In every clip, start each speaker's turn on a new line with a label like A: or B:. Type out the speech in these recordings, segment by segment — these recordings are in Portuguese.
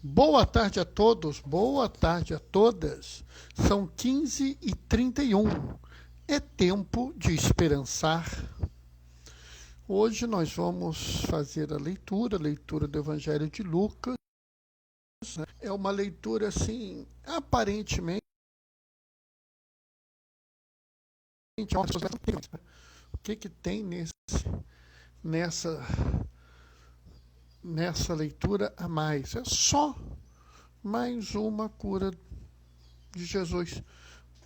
A: Boa tarde a todos, boa tarde a todas. São 15h31. É tempo de esperançar. Hoje nós vamos fazer a leitura do Evangelho de Lucas. É uma leitura assim, aparentemente, o que tem nessa leitura a mais? É só mais uma cura de Jesus.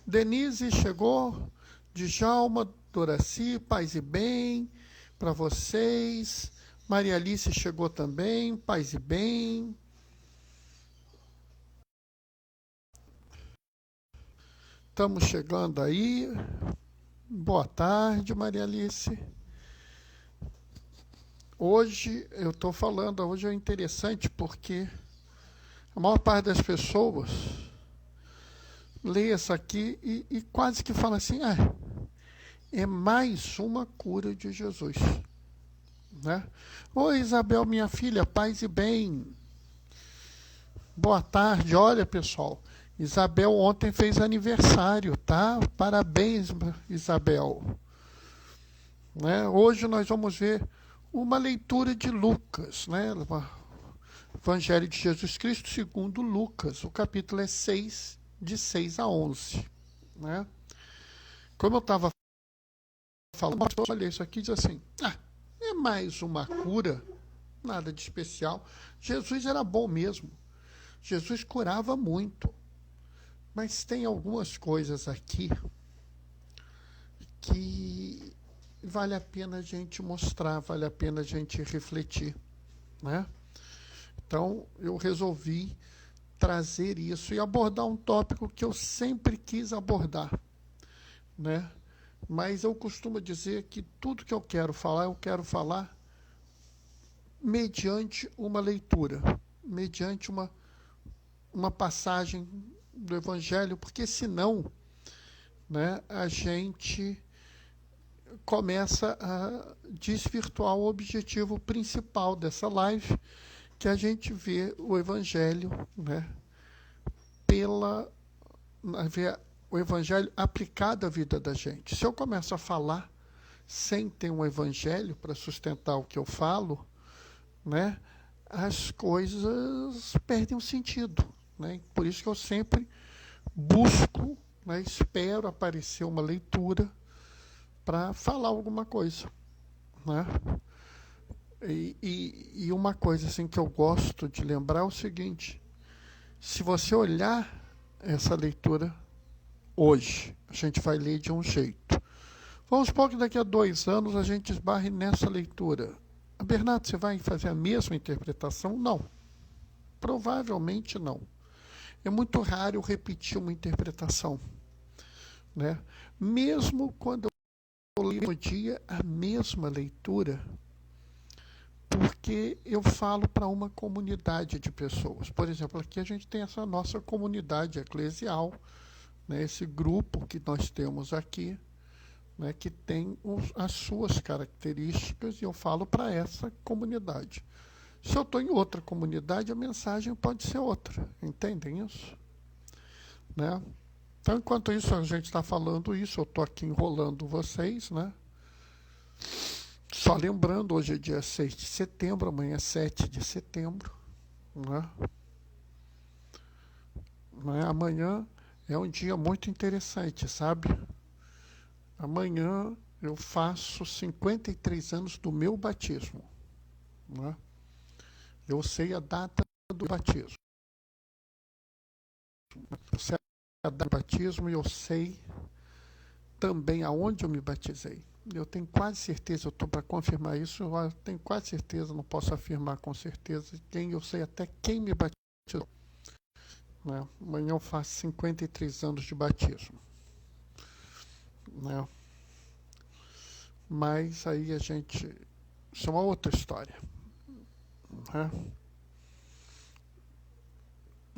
A: Denise chegou, Djalma, Doraci, paz e bem para vocês. Maria Alice chegou também, paz e bem. Estamos chegando aí. Boa tarde, Maria Alice. Hoje eu estou falando, hoje é interessante porque a maior parte das pessoas lê isso aqui e quase que fala assim, é mais uma cura de Jesus. Né? Oi, Isabel, minha filha, paz e bem. Boa tarde. Olha, pessoal, Isabel ontem fez aniversário, tá? Parabéns, Isabel. Né? Hoje nós vamos ver uma leitura de Lucas, né? Evangelho de Jesus Cristo segundo Lucas. O capítulo é 6, de 6 a 11. Né? Como eu estava falando, olha, isso aqui diz assim, é mais uma cura, nada de especial. Jesus era bom mesmo. Jesus curava muito. Mas tem algumas coisas aqui que vale a pena a gente mostrar, vale a pena a gente refletir. Né? Então, eu resolvi trazer isso e abordar um tópico que eu sempre quis abordar. Né? Mas eu costumo dizer que tudo que eu quero falar mediante uma leitura, mediante uma passagem do Evangelho, porque senão, né, a gente começa a desvirtuar o objetivo principal dessa live, que a gente vê o Evangelho, né, ver o Evangelho aplicado à vida da gente. Se eu começo a falar sem ter um Evangelho para sustentar o que eu falo, né, as coisas perdem o sentido. Né? Por isso que eu sempre busco, né, espero aparecer uma leitura para falar alguma coisa. Né? E uma coisa assim, que eu gosto de lembrar é o seguinte, se você olhar essa leitura hoje, a gente vai ler de um jeito. Vamos supor que daqui a 2 anos a gente esbarre nessa leitura. Bernardo, você vai fazer a mesma interpretação? Não. Provavelmente não. É muito raro eu repetir uma interpretação. Né? Mesmo quando eu leio no dia a mesma leitura, porque eu falo para uma comunidade de pessoas. Por exemplo, aqui a gente tem essa nossa comunidade eclesial, né? Esse grupo que nós temos aqui, né? Que tem as suas características, e eu falo para essa comunidade. Se eu estou em outra comunidade, a mensagem pode ser outra. Entendem isso? Né? Então, enquanto isso, a gente está falando isso, eu estou aqui enrolando vocês, né? Só lembrando, hoje é dia 6 de setembro, amanhã é 7 de setembro. Né? Amanhã é um dia muito interessante, sabe? Amanhã eu faço 53 anos do meu batismo. Né? Eu sei a data do batismo. Eu sei a data do batismo e eu sei também aonde eu me batizei. Eu tenho quase certeza, eu estou para confirmar isso, eu tenho quase certeza, não posso afirmar com certeza, eu sei até quem me batizou. Né? Amanhã eu faço 53 anos de batismo. Né? Mas aí a gente... Isso é uma outra história. Né?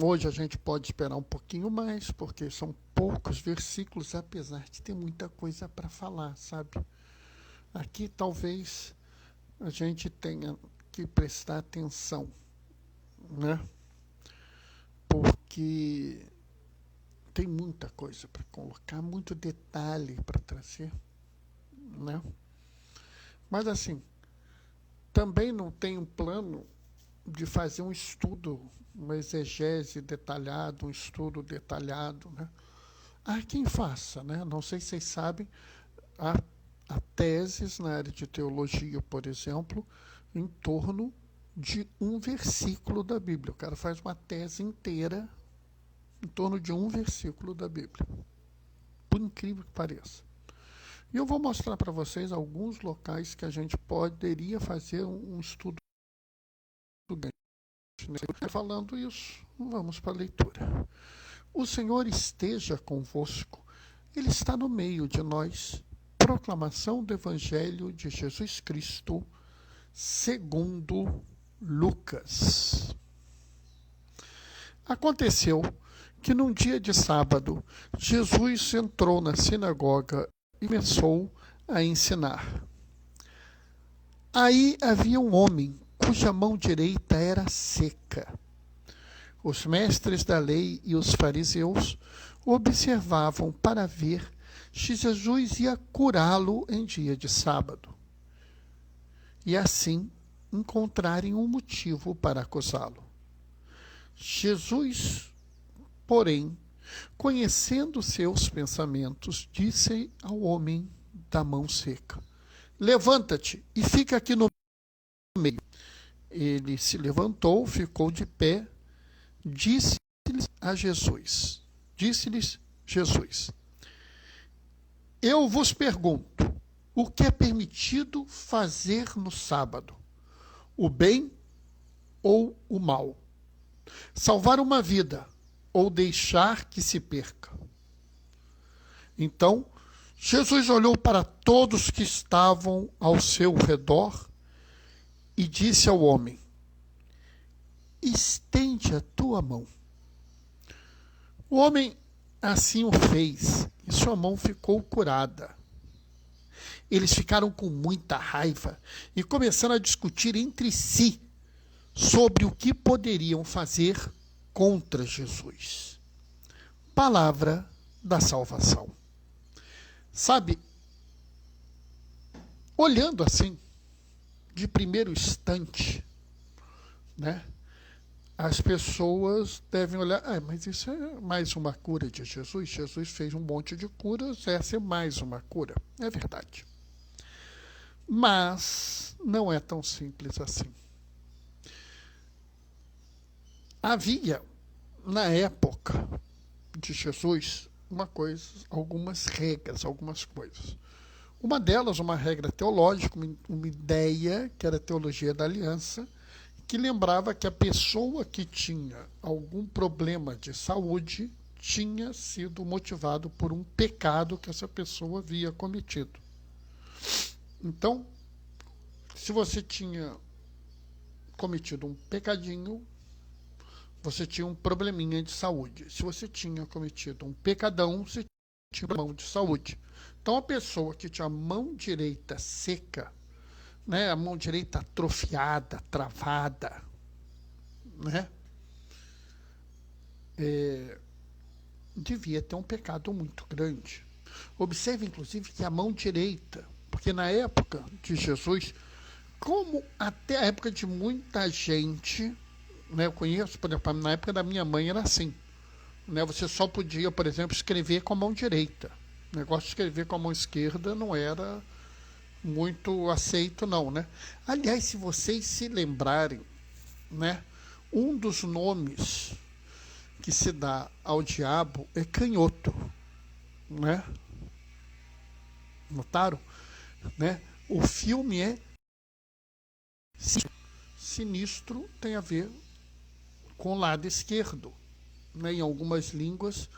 A: Hoje a gente pode esperar um pouquinho mais, porque são poucos versículos, apesar de ter muita coisa para falar, sabe? Aqui talvez a gente tenha que prestar atenção, né? porque tem muita coisa para colocar, muito detalhe para trazer, né? Mas assim, também não tem um plano de fazer um estudo, uma exegese detalhado, um estudo detalhado, né? Há quem faça, né? Não sei se vocês sabem, há teses na área de teologia, por exemplo, em torno de um versículo da Bíblia. O cara faz uma tese inteira em torno de um versículo da Bíblia, por incrível que pareça. E eu vou mostrar para vocês alguns locais que a gente poderia fazer um estudo grande. Falando isso, vamos para a leitura. O Senhor esteja convosco, Ele está no meio de nós. Proclamação do Evangelho de Jesus Cristo, segundo Lucas. Aconteceu que num dia de sábado, Jesus entrou na sinagoga e começou a ensinar. Aí havia um homem cuja mão direita era seca. Os mestres da lei e os fariseus observavam para ver se Jesus ia curá-lo em dia de sábado, e assim encontrarem um motivo para acusá-lo. Jesus, porém, conhecendo seus pensamentos, disse ao homem da mão seca: levanta-te e fica aqui no meio. Ele se levantou, ficou de pé, disse-lhes Jesus, eu vos pergunto, o que é permitido fazer no sábado? O bem ou o mal? Salvar uma vida ou deixar que se perca? Então, Jesus olhou para todos que estavam ao seu redor e disse ao homem: estende a tua mão. O homem assim o fez e sua mão ficou curada. Eles ficaram com muita raiva e começaram a discutir entre si sobre o que poderiam fazer contra Jesus. Palavra da salvação. Sabe, olhando assim, de primeiro instante, né, as pessoas devem olhar, mas isso é mais uma cura de Jesus. Jesus fez um monte de curas, essa é mais uma cura. É verdade. Mas não é tão simples assim. Havia, na época de Jesus, algumas regras, algumas coisas. Uma delas, uma regra teológica, uma ideia, que era a teologia da aliança, que lembrava que a pessoa que tinha algum problema de saúde tinha sido motivado por um pecado que essa pessoa havia cometido. Então, se você tinha cometido um pecadinho, você tinha um probleminha de saúde. Se você tinha cometido um pecadão, você tinha um problema de saúde. Então, a pessoa que tinha a mão direita seca, né, a mão direita atrofiada, travada, né, devia ter um pecado muito grande. Observe, inclusive, que a mão direita, porque na época de Jesus, como até a época de muita gente, né, eu conheço, por exemplo, na época da minha mãe era assim, né, você só podia, por exemplo, escrever com a mão direita. O negócio de escrever com a mão esquerda não era muito aceito, não, né? Aliás, se vocês se lembrarem, né, um dos nomes que se dá ao diabo é canhoto, né? Notaram? Né? O filme é sinistro, tem a ver com o lado esquerdo, né? Em algumas línguas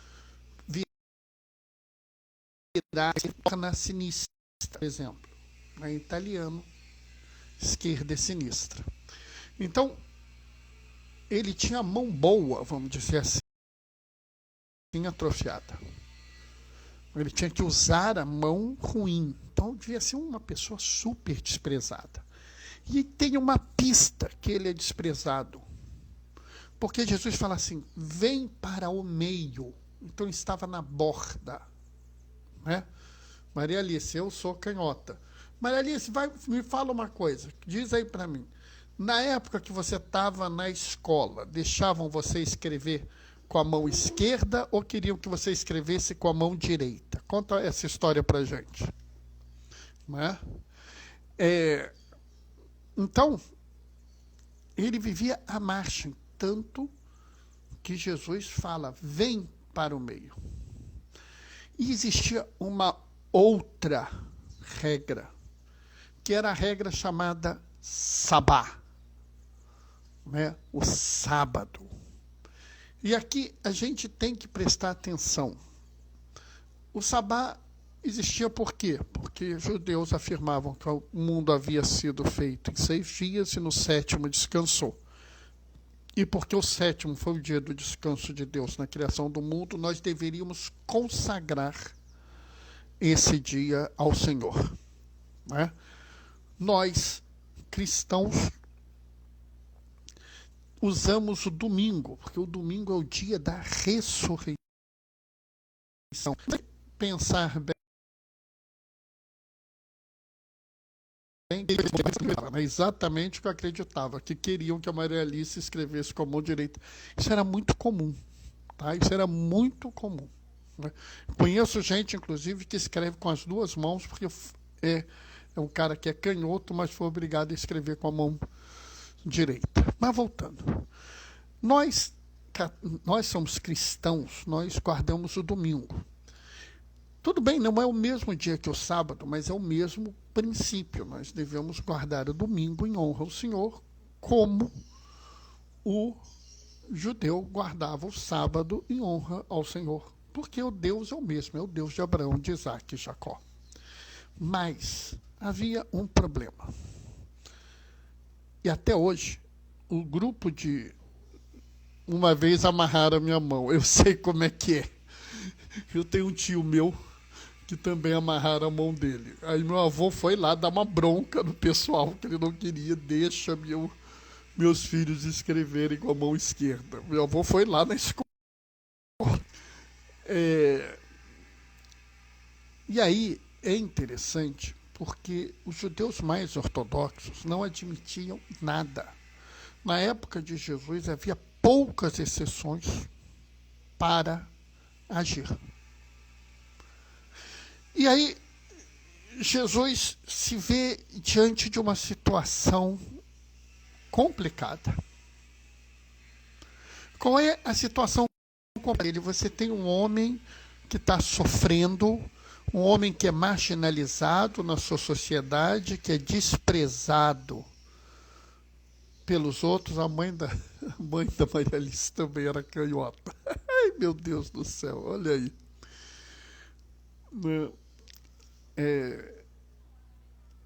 A: virar na sinistra, por exemplo. Em italiano, esquerda é sinistra. Então, ele tinha a mão boa, vamos dizer assim, atrofiada. Ele tinha que usar a mão ruim. Então, devia ser uma pessoa super desprezada. E tem uma pista que ele é desprezado. Porque Jesus fala assim, vem para o meio. Então estava na borda. Né? Maria Alice, eu sou canhota. Maria Alice, me fala uma coisa, diz aí para mim. Na época que você estava na escola, deixavam você escrever com a mão esquerda ou queriam que você escrevesse com a mão direita? Conta essa história para gente. Né? Então, ele vivia à margem, tanto que Jesus fala, vem para o meio. E existia uma outra regra, que era a regra chamada sabá, né? O sábado. E aqui a gente tem que prestar atenção. O sabá existia por quê? Porque judeus afirmavam que o mundo havia sido feito em 6 dias e no 7º descansou. E porque o 7º foi o dia do descanso de Deus na criação do mundo, nós deveríamos consagrar esse dia ao Senhor. Né? Nós, cristãos, usamos o domingo, porque o domingo é o dia da ressurreição. Pensar bem, é exatamente o que eu acreditava, que queriam que a Maria Alice escrevesse com a mão direita. Isso era muito comum, tá? Isso era muito comum. Né? Conheço gente, inclusive, que escreve com as 2 mãos, porque é um cara que é canhoto, mas foi obrigado a escrever com a mão direita. Mas voltando. Nós somos cristãos, nós guardamos o domingo. Tudo bem, não é o mesmo dia que o sábado, mas é o mesmo princípio. Nós devemos guardar o domingo em honra ao Senhor, como o judeu guardava o sábado em honra ao Senhor. Porque o Deus é o mesmo, é o Deus de Abraão, de Isaac e Jacó. Mas havia um problema. E até hoje, o grupo de... Uma vez amarraram a minha mão, eu sei como é que é. Eu tenho um tio meu que também amarraram a mão dele. Aí meu avô foi lá dar uma bronca no pessoal, que ele não queria, deixa meus filhos escreverem com a mão esquerda. Meu avô foi lá na escola. E aí é interessante, porque os judeus mais ortodoxos não admitiam nada. Na época de Jesus havia poucas exceções para agir. E aí, Jesus se vê diante de uma situação complicada. Qual é a situação complicada? Você tem um homem que está sofrendo, um homem que é marginalizado na sua sociedade, que é desprezado pelos outros. A mãe da Maria Alice também era canhota. Ai, meu Deus do céu, olha aí.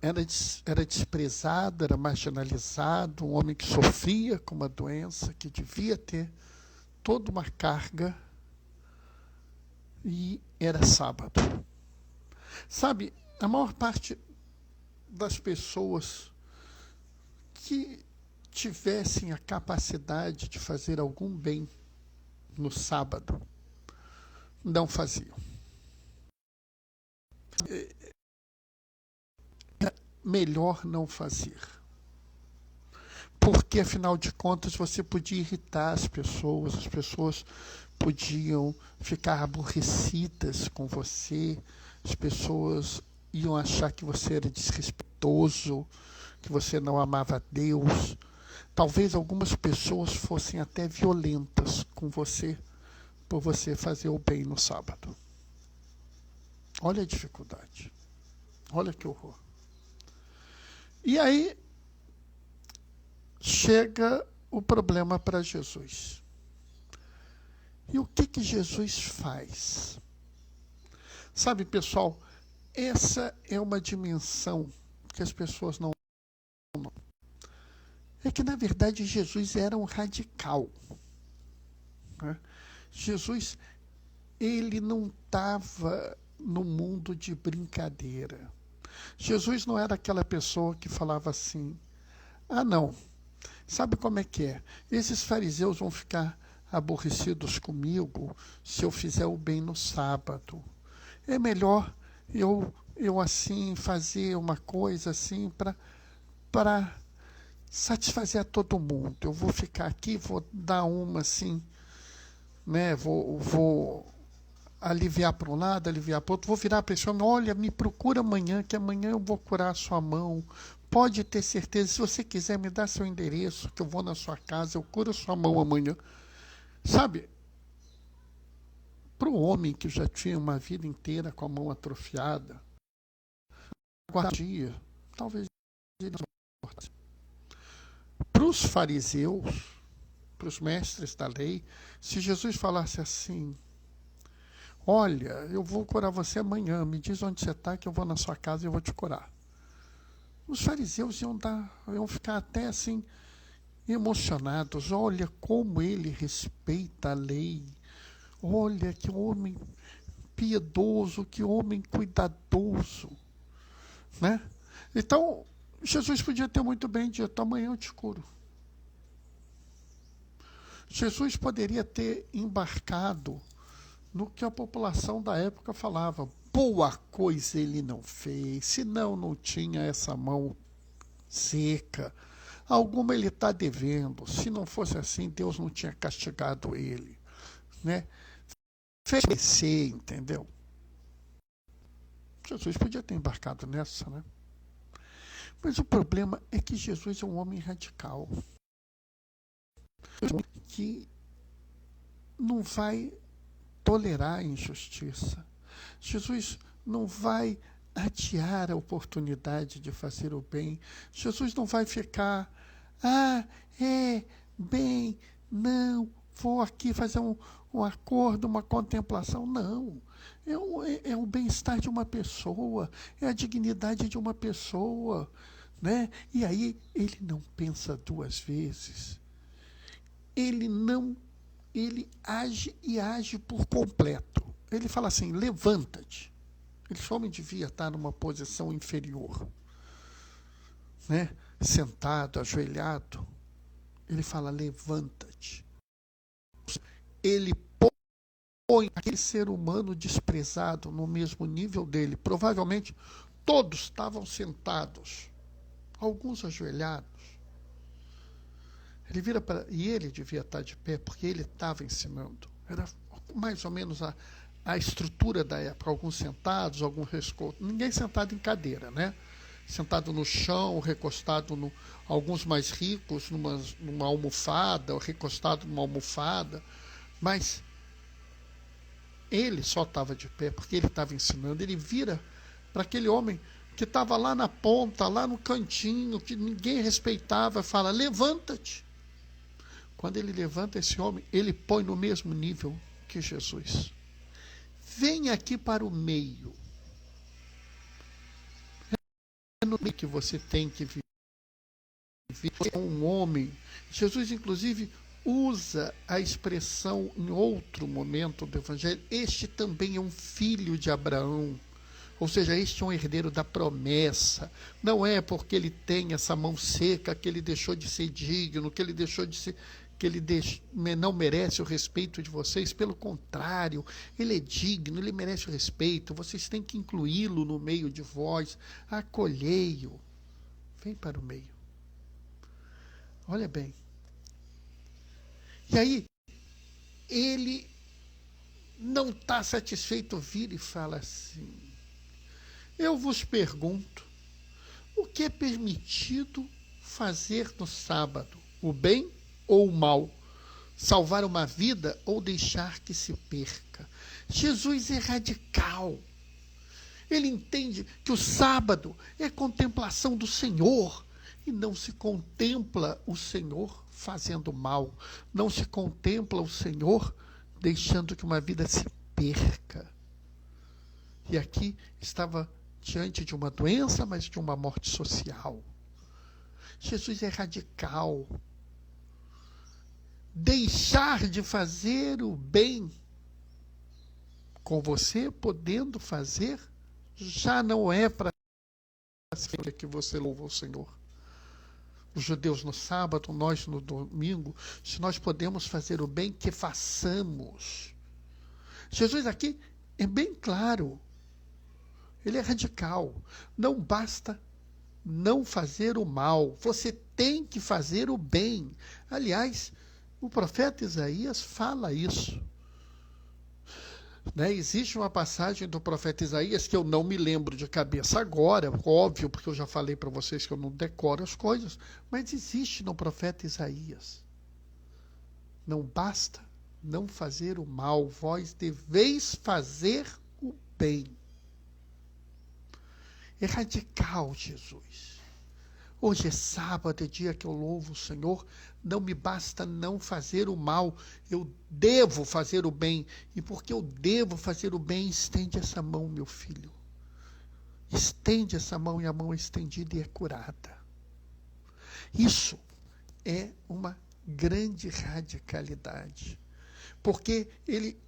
A: Era desprezado, era marginalizado, um homem que sofria com uma doença, que devia ter toda uma carga, e era sábado. Sabe, a maior parte das pessoas que tivessem a capacidade de fazer algum bem no sábado, não faziam. Era melhor não fazer. Porque, afinal de contas, você podia irritar as pessoas podiam ficar aborrecidas com você, as pessoas iam achar que você era desrespeitoso, que você não amava Deus. Talvez algumas pessoas fossem até violentas com você, por você fazer o bem no sábado. Olha a dificuldade. Olha que horror. E aí chega o problema para Jesus. E o que Jesus faz? Sabe, pessoal, essa é uma dimensão que as pessoas não... É que, na verdade, Jesus era um radical. Né? Jesus, ele não estava no mundo de brincadeira. Jesus não era aquela pessoa que falava assim, ah, não, Sabe como é que é? Esses fariseus vão ficar aborrecidos comigo se eu fizer o bem no sábado. É melhor eu assim fazer uma coisa assim para satisfazer a todo mundo. Eu vou ficar aqui, vou dar uma assim, né? Vou aliviar para um lado, aliviar para o outro, vou virar para esse homem, olha, me procura amanhã, que amanhã eu vou curar a sua mão. Pode ter certeza, se você quiser me dar seu endereço, que eu vou na sua casa, eu curo a sua mão amanhã. Sabe, para o homem que já tinha uma vida inteira com a mão atrofiada, guardia, talvez ele não importasse. Para os fariseus, para os mestres da lei, se Jesus falasse assim, olha, eu vou curar você amanhã, me diz onde você está que eu vou na sua casa e eu vou te curar. Os fariseus iam ficar até assim emocionados. Olha como ele respeita a lei. Olha que homem piedoso, que homem cuidadoso, né? Então, Jesus podia ter muito bem dito, amanhã eu te curo. Jesus poderia ter embarcado no que a população da época falava. Boa coisa ele não fez, senão não tinha essa mão seca. Alguma ele está devendo. Se não fosse assim, Deus não tinha castigado ele, né? Fez crescer, entendeu? Jesus podia ter embarcado nessa, né? Mas o problema é que Jesus é um homem radical, que não vai tolerar a injustiça. Jesus não vai adiar a oportunidade de fazer o bem. Jesus não vai ficar, bem, não, vou aqui fazer um acordo, uma contemplação. Não. É o bem-estar de uma pessoa, é a dignidade de uma pessoa, né? E aí ele não pensa duas vezes. Ele age por completo. Ele fala assim, levanta-te. Esse homem devia estar numa posição inferior, né? Sentado, ajoelhado. Ele fala, levanta-te. Ele põe aquele ser humano desprezado no mesmo nível dele. Provavelmente todos estavam sentados, alguns ajoelhados. Ele vira para... E ele devia estar de pé, porque ele estava ensinando. Era mais ou menos a estrutura da época. Alguns sentados, alguns rescoltos. Ninguém sentado em cadeira, né? Sentado no chão, recostado no... Alguns mais ricos, numa almofada, ou recostado numa almofada. Mas ele só estava de pé, porque ele estava ensinando. Ele vira para aquele homem que estava lá na ponta, lá no cantinho, que ninguém respeitava, fala, levanta-te. Quando ele levanta esse homem, ele põe no mesmo nível que Jesus. Vem aqui para o meio. É no meio que você tem que viver. É um homem. Jesus, inclusive, usa a expressão em outro momento do Evangelho. Este também é um filho de Abraão. Ou seja, este é um herdeiro da promessa. Não é porque ele tem essa mão seca que ele deixou de ser digno, que ele deixou de ser... que ele não merece o respeito de vocês. Pelo contrário, ele é digno, ele merece o respeito. Vocês têm que incluí-lo no meio de vós. Acolhei-o. Vem para o meio. Olha bem. E aí, ele não está satisfeito, vira e fala assim, eu vos pergunto, o que é permitido fazer no sábado? O bem ou o mal? Salvar uma vida ou deixar que se perca? Jesus é radical. Ele entende que o sábado é contemplação do Senhor. E não se contempla o Senhor fazendo mal. Não se contempla o Senhor deixando que uma vida se perca. E aqui estava diante de uma doença, mas de uma morte social. Jesus é radical. Deixar de fazer o bem com você, podendo fazer, já não é para que você louva o Senhor. Os judeus no sábado, nós no domingo. Se nós podemos fazer o bem, que façamos. Jesus aqui é bem claro. Ele é radical. Não basta não fazer o mal. Você tem que fazer o bem. Aliás, o profeta Isaías fala isso. Né? Existe uma passagem do profeta Isaías que eu não me lembro de cabeça agora, óbvio, porque eu já falei para vocês que eu não decoro as coisas, mas existe no profeta Isaías. Não basta não fazer o mal, vós deveis fazer o bem. É radical, Jesus. Hoje é sábado, é dia que eu louvo o Senhor. Não me basta não fazer o mal, eu devo fazer o bem. E porque eu devo fazer o bem, estende essa mão, meu filho. Estende essa mão, e a mão estendida e é curada. Isso é uma grande radicalidade. Porque ele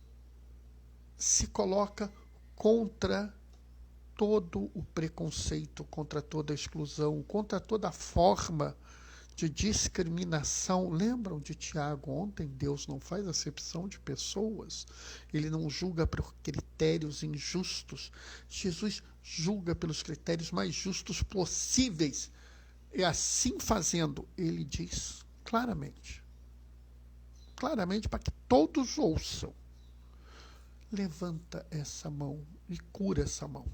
A: se coloca contra todo o preconceito, contra toda a exclusão, contra toda forma de discriminação. Lembram de Tiago ontem? Deus não faz acepção de pessoas. Ele não julga por critérios injustos. Jesus julga pelos critérios mais justos possíveis. E assim fazendo, ele diz claramente para que todos ouçam: levanta essa mão e cura essa mão.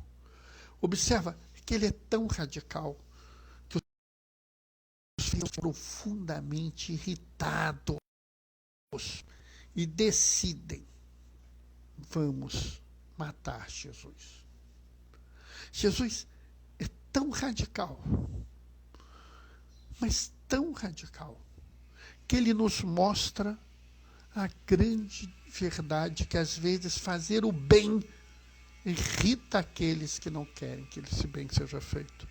A: Observa que ele é tão radical que os filhos são profundamente irritados e decidem: vamos matar Jesus. Jesus é tão radical, mas tão radical, que ele nos mostra a grande verdade que às vezes fazer o bem irrita aqueles que não querem que esse bem seja feito.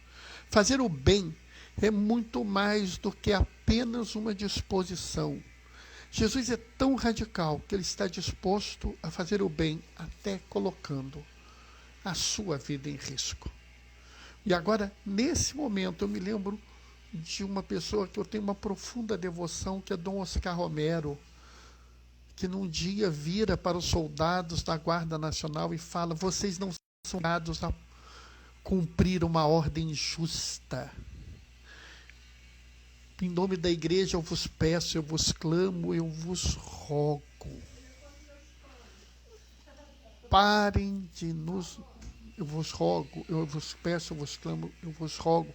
A: Fazer o bem é muito mais do que apenas uma disposição. Jesus é tão radical que ele está disposto a fazer o bem, até colocando a sua vida em risco. E agora, nesse momento, eu me lembro de uma pessoa que eu tenho uma profunda devoção, que é Dom Oscar Romero, que num dia vira para os soldados da Guarda Nacional e fala: vocês não são dados a cumprir uma ordem justa. Em nome da igreja eu vos peço, eu vos clamo, eu vos rogo. Parem de nos... Eu vos rogo, eu vos peço, eu vos clamo, eu vos rogo.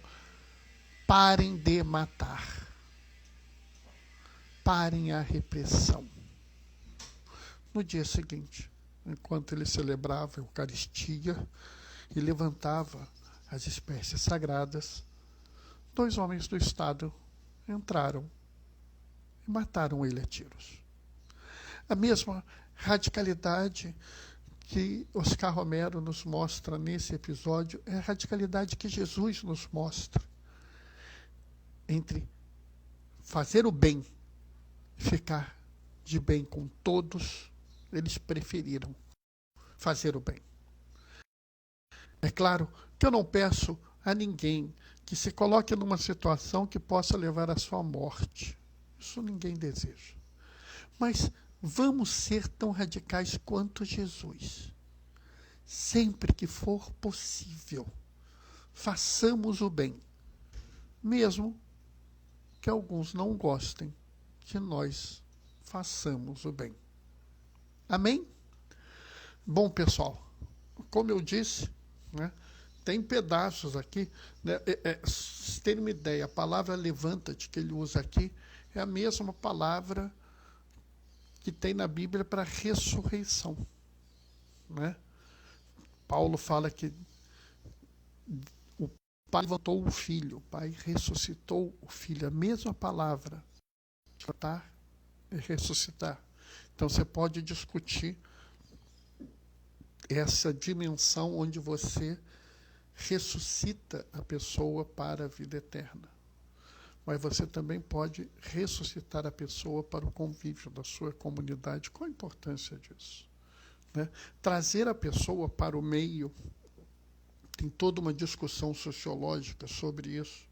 A: Parem de matar. Parem a repressão. No dia seguinte, enquanto ele celebrava a Eucaristia e levantava as espécies sagradas, 2 homens do Estado entraram e mataram ele a tiros. A mesma radicalidade que Oscar Romero nos mostra nesse episódio é a radicalidade que Jesus nos mostra entre fazer o bem e ficar de bem com todos. Eles preferiram fazer o bem. É claro que eu não peço a ninguém que se coloque numa situação que possa levar à sua morte. Isso ninguém deseja. Mas vamos ser tão radicais quanto Jesus. Sempre que for possível, façamos o bem, mesmo que alguns não gostem que nós façamos o bem. Amém? Bom, pessoal, como eu disse, né, tem pedaços aqui, né, vocês terem uma ideia, a palavra levanta-te que ele usa aqui é a mesma palavra que tem na Bíblia para ressurreição. Né? Paulo fala que o Pai levantou o Filho, o Pai ressuscitou o Filho, a mesma palavra, levantar e ressuscitar. Então você pode discutir essa dimensão onde você ressuscita a pessoa para a vida eterna. Mas você também pode ressuscitar a pessoa para o convívio da sua comunidade. Qual a importância disso? Né? Trazer a pessoa para o meio, tem toda uma discussão sociológica sobre isso,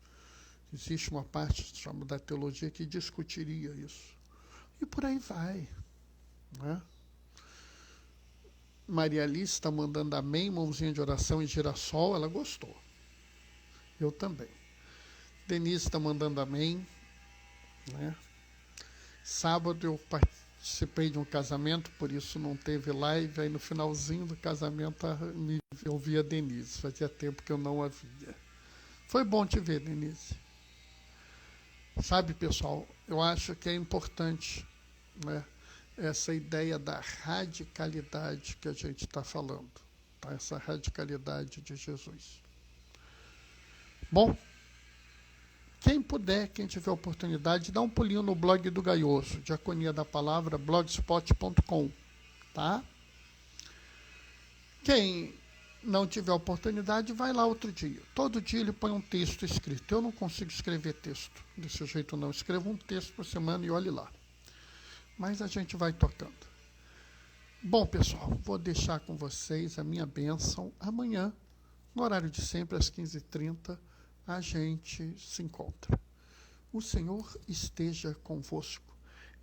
A: Existe uma parte chamada da teologia que discutiria isso. E por aí vai. Né? Maria Alice está mandando amém, mãozinha de oração e girassol, ela gostou. Eu também. Denise está mandando amém. Né? Sábado eu participei de um casamento, por isso não teve live. Aí no finalzinho do casamento eu vi a Denise. Fazia tempo que eu não a via. Foi bom te ver, Denise. Sabe, pessoal, eu acho que é importante, né, essa ideia da radicalidade que a gente está falando. Tá? Essa radicalidade de Jesus. Bom, quem puder, quem tiver oportunidade, dá um pulinho no blog do Gaioso, Diaconia da Palavra, blogspot.com, tá? Quem não tiver oportunidade, vai lá outro dia. Todo dia ele põe um texto escrito. Eu não consigo escrever texto desse jeito, não. Escrevo um texto por semana e olhe lá. Mas a gente vai tocando. Bom, pessoal, vou deixar com vocês a minha bênção. Amanhã, no horário de sempre, às 15h30, a gente se encontra. O Senhor esteja convosco.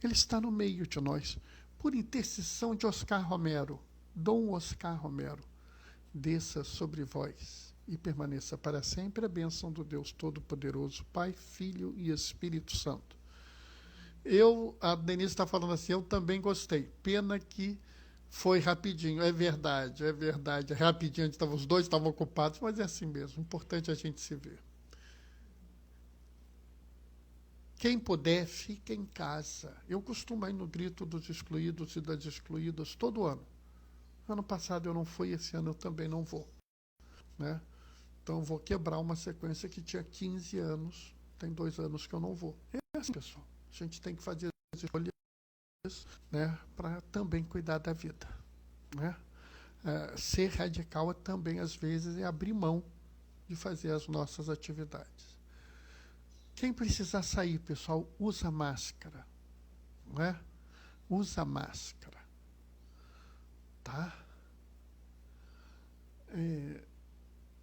A: Ele está no meio de nós. Por intercessão de Oscar Romero, Dom Oscar Romero, desça sobre vós e permaneça para sempre a bênção do Deus Todo-Poderoso, Pai, Filho e Espírito Santo. A Denise está falando assim, eu também gostei. Pena que foi rapidinho. É verdade. Rapidinho, os dois estavam ocupados, mas é assim mesmo. Importante a gente se ver. Quem puder, fique em casa. Eu costumo ir no grito dos excluídos e das excluídas todo ano. Ano passado eu não fui, esse ano eu também não vou. Né? Então eu vou quebrar uma sequência que tinha 15 anos, tem 2 anos que eu não vou. É assim, pessoal. A gente tem que fazer as escolhas, né, para também cuidar da vida. Né? Ser radical também, às vezes, é abrir mão de fazer as nossas atividades. Quem precisar sair, pessoal, usa máscara. Né? Usa máscara. Tá?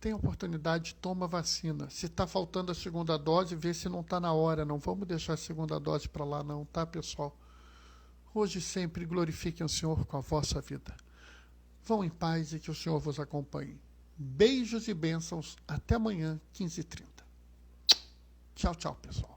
A: Tem oportunidade, toma vacina. Se está faltando a segunda dose, vê se não está na hora. Não vamos deixar a segunda dose para lá, não, tá, pessoal? Hoje sempre glorifiquem o Senhor com a vossa vida. Vão em paz e que o Senhor vos acompanhe. Beijos e bênçãos. Até amanhã, 15h30. Tchau, tchau, pessoal.